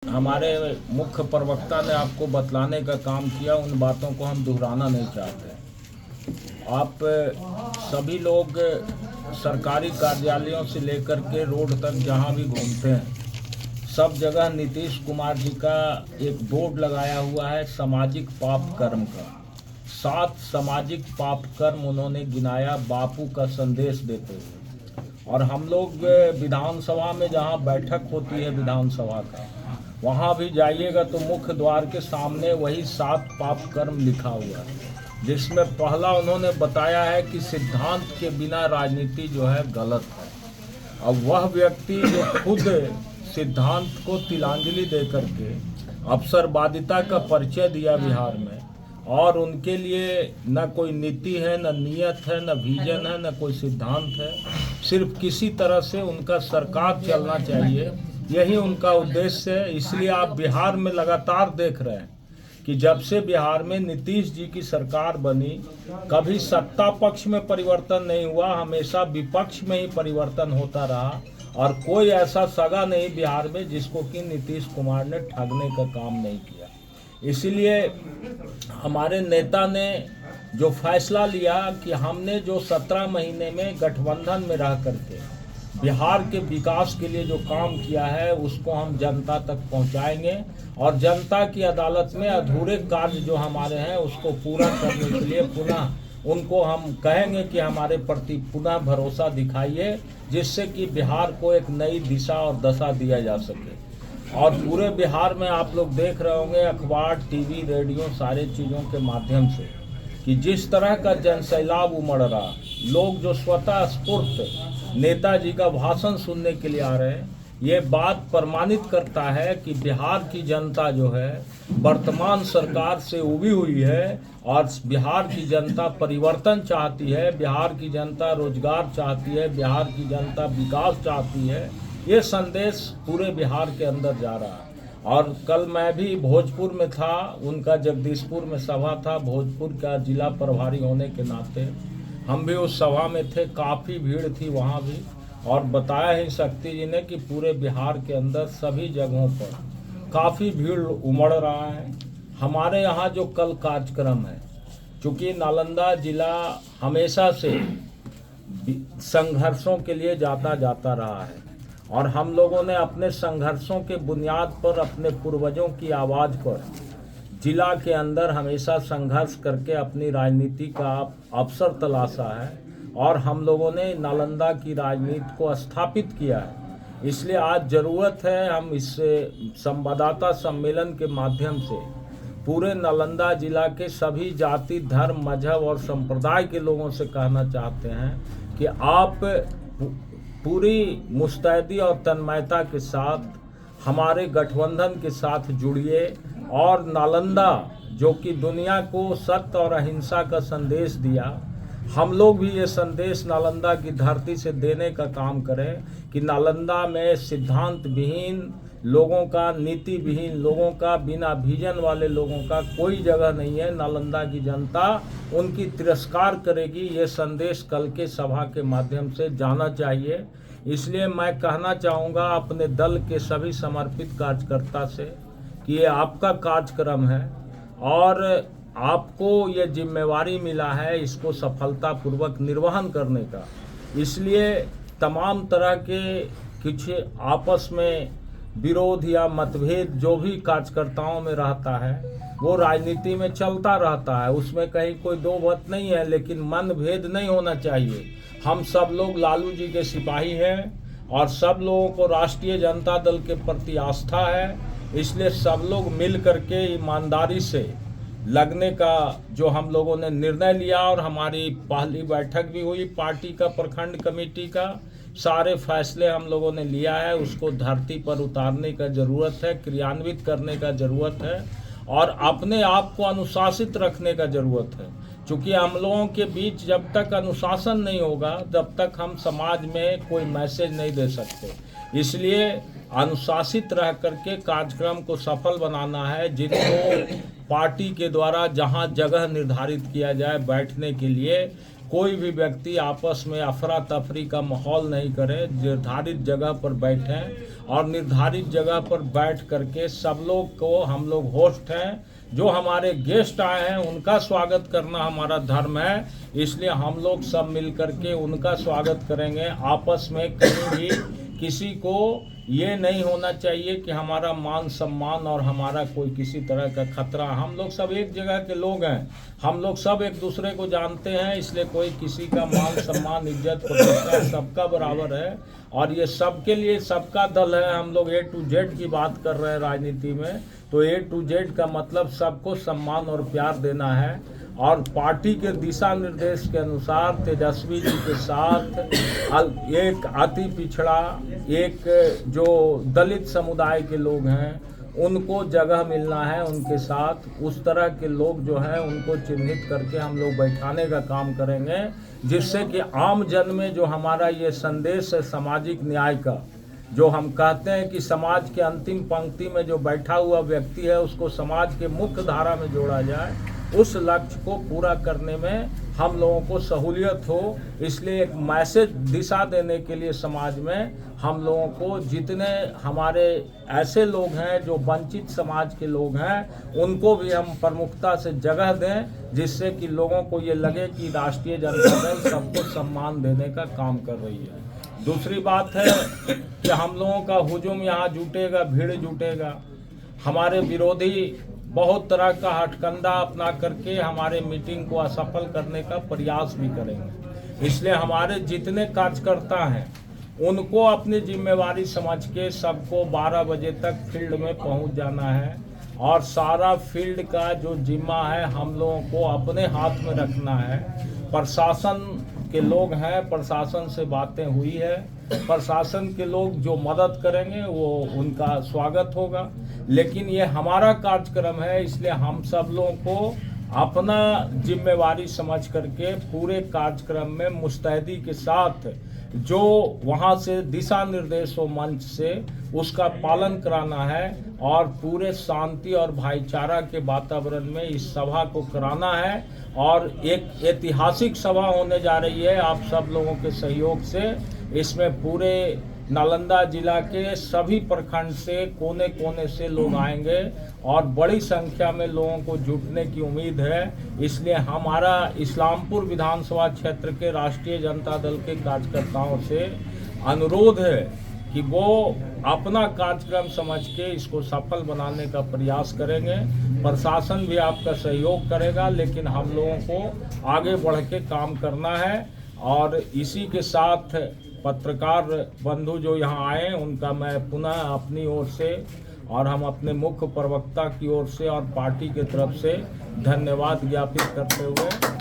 हमारे मुख्य प्रवक्ता ने आपको बतलाने का काम किया, उन बातों को हम दोहराना नहीं चाहते। आप सभी लोग सरकारी कार्यालयों से लेकर के रोड तक जहां भी घूमते हैं, सब जगह नीतीश कुमार जी का एक बोर्ड लगाया हुआ है सामाजिक पाप कर्म का। 7 सामाजिक पाप कर्म उन्होंने गिनाया बापू का संदेश देते हुए। और हम लोग विधानसभा में जहां बैठक होती है विधानसभा का, वहाँ भी जाइएगा तो मुख्य द्वार के सामने वही 7 पाप कर्म लिखा हुआ है, जिसमें पहला उन्होंने बताया है कि सिद्धांत के बिना राजनीति जो है गलत है। अब वह व्यक्ति जो खुद सिद्धांत को तिलांजलि दे करके अवसरवादिता का परिचय दिया बिहार में, और उनके लिए न कोई नीति है, न नियत है, न विजन है, न कोई सिद्धांत है, सिर्फ किसी तरह से उनका सरकार चलना चाहिए, यही उनका उद्देश्य है। इसलिए आप बिहार में लगातार देख रहे हैं कि जब से बिहार में नीतीश जी की सरकार बनी, कभी सत्ता पक्ष में परिवर्तन नहीं हुआ, हमेशा विपक्ष में ही परिवर्तन होता रहा। और कोई ऐसा सगा नहीं बिहार में जिसको कि नीतीश कुमार ने ठगने का काम नहीं किया। इसीलिए हमारे नेता ने जो फैसला लिया कि हमने जो 17 महीने में गठबंधन में रह करके बिहार के विकास के लिए जो काम किया है उसको हम जनता तक पहुंचाएंगे, और जनता की अदालत में अधूरे कार्य जो हमारे हैं उसको पूरा करने के लिए पुनः उनको हम कहेंगे कि हमारे प्रति पुनः भरोसा दिखाइए, जिससे कि बिहार को एक नई दिशा और दशा दिया जा सके। और पूरे बिहार में आप लोग देख रहे होंगे अखबार, टीवी, रेडियो, सारे चीज़ों के माध्यम से कि जिस तरह का जनसैलाब उमड़ रहा, लोग जो स्वतः स्फूर्त नेताजी का भाषण सुनने के लिए आ रहे हैं, ये बात प्रमाणित करता है कि बिहार की जनता जो है वर्तमान सरकार से उबी हुई है, और बिहार की जनता परिवर्तन चाहती है, बिहार की जनता रोजगार चाहती है, बिहार की जनता विकास चाहती है। ये संदेश पूरे बिहार के अंदर जा रहा है। और कल मैं भी भोजपुर में था, उनका जगदीशपुर में सभा था, भोजपुर का जिला प्रभारी होने के नाते हम भी उस सभा में थे, काफ़ी भीड़ थी वहाँ भी। और बताया ही शक्ति जी ने कि पूरे बिहार के अंदर सभी जगहों पर काफ़ी भीड़ उमड़ रहा है। हमारे यहाँ जो कल कार्यक्रम है, चूँकि नालंदा जिला हमेशा से संघर्षों के लिए जाता रहा है, और हम लोगों ने अपने संघर्षों के बुनियाद पर अपने पूर्वजों की आवाज़ पर जिला के अंदर हमेशा संघर्ष करके अपनी राजनीति का अवसर तलाशा है, और हम लोगों ने नालंदा की राजनीति को स्थापित किया है। इसलिए आज ज़रूरत है हम इस संवाददाता सम्मेलन के माध्यम से पूरे नालंदा जिला के सभी जाति, धर्म, मजहब और संप्रदाय के लोगों से कहना चाहते हैं कि आप पूरी मुस्तैदी और तन्मयता के साथ हमारे गठबंधन के साथ जुड़िए, और नालंदा जो कि दुनिया को सत्य और अहिंसा का संदेश दिया, हम लोग भी ये संदेश नालंदा की धरती से देने का काम करें कि नालंदा में सिद्धांत विहीन लोगों का, नीति विहीन लोगों का, बिना विजन वाले लोगों का कोई जगह नहीं है। नालंदा की जनता उनकी तिरस्कार करेगी, ये संदेश कल के सभा के माध्यम से जाना चाहिए। इसलिए मैं कहना चाहूँगा अपने दल के सभी समर्पित कार्यकर्ता से कि ये आपका कार्यक्रम है, और आपको ये जिम्मेवारी मिला है इसको सफलतापूर्वक निर्वहन करने का। इसलिए तमाम तरह के कुछ आपस में विरोध या मतभेद जो भी कार्यकर्ताओं में रहता है वो राजनीति में चलता रहता है, उसमें कहीं कोई दो मत नहीं है, लेकिन मनभेद नहीं होना चाहिए। हम सब लोग लालू जी के सिपाही हैं, और सब लोगों को राष्ट्रीय जनता दल के प्रति आस्था है। इसलिए सब लोग मिल करके ईमानदारी से लगने का जो हम लोगों ने निर्णय लिया, और हमारी पहली बैठक भी हुई पार्टी का, प्रखंड कमेटी का, सारे फैसले हम लोगों ने लिया है, उसको धरती पर उतारने का ज़रूरत है, क्रियान्वित करने का ज़रूरत है, और अपने आप को अनुशासित रखने का ज़रूरत है। क्योंकि हम लोगों के बीच जब तक अनुशासन नहीं होगा, तब तक हम समाज में कोई मैसेज नहीं दे सकते। इसलिए अनुशासित रह करके कार्यक्रम को सफल बनाना है, जिनको पार्टी के द्वारा जहां जगह निर्धारित किया जाए बैठने के लिए, कोई भी व्यक्ति आपस में अफरा तफरी का माहौल नहीं करे, निर्धारित जगह पर बैठें और निर्धारित जगह पर बैठ करके सब लोग को, हम लोग होस्ट हैं, जो हमारे गेस्ट आए हैं उनका स्वागत करना हमारा धर्म है, इसलिए हम लोग सब मिल करके उनका स्वागत करेंगे। आपस में कहीं भी किसी को ये नहीं होना चाहिए कि हमारा मान सम्मान और हमारा कोई किसी तरह का खतरा। हम लोग सब एक जगह के लोग हैं, हम लोग सब एक दूसरे को जानते हैं, इसलिए कोई किसी का मान सम्मान इज्जत प्रतिष्ठा सबका बराबर है और ये सबके लिए सबका दल है। हम लोग A to Z की बात कर रहे हैं राजनीति में, तो A to Z का मतलब सबको सम्मान और प्यार देना है और पार्टी के दिशा निर्देश के अनुसार तेजस्वी जी के साथ एक अति पिछड़ा, एक जो दलित समुदाय के लोग हैं उनको जगह मिलना है, उनके साथ उस तरह के लोग जो हैं उनको चिन्हित करके हम लोग बैठाने का काम करेंगे, जिससे कि आम जन में जो हमारा ये संदेश है सामाजिक न्याय का, जो हम कहते हैं कि समाज के अंतिम पंक्ति में जो बैठा हुआ व्यक्ति है उसको समाज के मुख्य धारा में जोड़ा जाए, उस लक्ष्य को पूरा करने में हम लोगों को सहूलियत हो। इसलिए एक मैसेज दिशा देने के लिए समाज में हम लोगों को, जितने हमारे ऐसे लोग हैं जो वंचित समाज के लोग हैं, उनको भी हम प्रमुखता से जगह दें, जिससे कि लोगों को ये लगे कि राष्ट्रीय जनता दल सबको सम्मान देने का काम कर रही है। दूसरी बात है कि हम लोगों का हुजूम यहाँ जुटेगा, भीड़ जुटेगा। हमारे विरोधी बहुत तरह का हथकंडा अपना करके हमारे मीटिंग को असफल करने का प्रयास भी करेंगे, इसलिए हमारे जितने कार्यकर्ता हैं उनको अपनी जिम्मेवारी समझ के सबको 12 बजे तक फील्ड में पहुंच जाना है और सारा फील्ड का जो जिम्मा है हम लोगों को अपने हाथ में रखना है। प्रशासन के लोग हैं, प्रशासन से बातें हुई है, प्रशासन के लोग जो मदद करेंगे वो उनका स्वागत होगा, लेकिन ये हमारा कार्यक्रम है, इसलिए हम सब लोगों को अपना जिम्मेवारी समझ करके पूरे कार्यक्रम में मुस्तैदी के साथ जो वहाँ से दिशा निर्देश हो मंच से उसका पालन कराना है और पूरे शांति और भाईचारा के वातावरण में इस सभा को कराना है। और एक ऐतिहासिक सभा होने जा रही है आप सब लोगों के सहयोग से। इसमें पूरे नालंदा जिला के सभी प्रखंड से कोने कोने से लोग आएंगे और बड़ी संख्या में लोगों को जुटने की उम्मीद है। इसलिए हमारा इस्लामपुर विधानसभा क्षेत्र के राष्ट्रीय जनता दल के कार्यकर्ताओं से अनुरोध है कि वो अपना कार्यक्रम समझ के इसको सफल बनाने का प्रयास करेंगे। प्रशासन भी आपका सहयोग करेगा, लेकिन हम लोगों को आगे बढ़ के काम करना है। और इसी के साथ पत्रकार बंधु जो यहाँ आए उनका मैं पुनः अपनी ओर से और हम अपने मुख्य प्रवक्ता की ओर से और पार्टी की तरफ से धन्यवाद ज्ञापित करते हुए